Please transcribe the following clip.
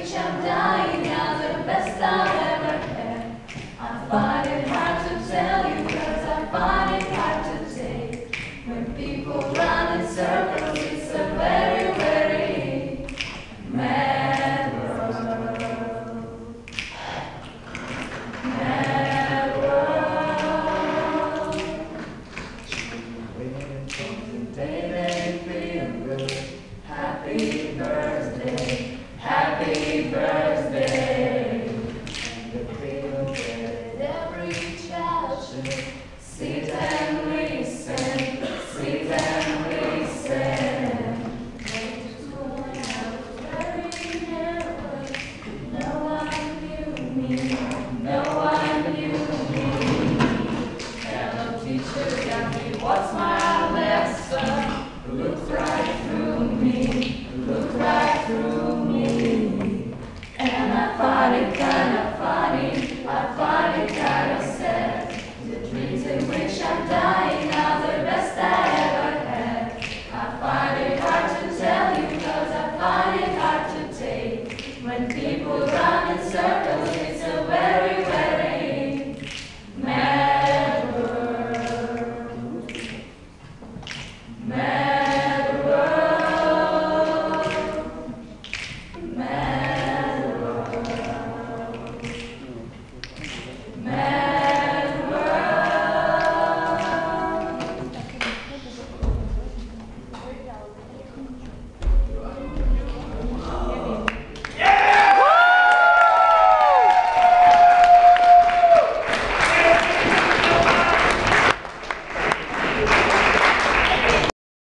which I'm dying now, the best I ever had. I find it hard to tell you, 'cause I find it hard to take. When people run in circles, it's a very, very mad world. Mad world. Day they feel good. Happy birthday, happy birthday. And the cradle where every child should sit and listen, sit and listen. Just going out very narrow. No one knew me, no one knew me. Hello teacher, tell me what's my lesson? Look right through me, look right through me. And I find it kind of funny, I find it kind of sad. The dreams in which I'm dying now, the best I ever had. I find it hard to tell you, 'cause I find it hard to take. When people run in circles, it's a very, very mad world. Mad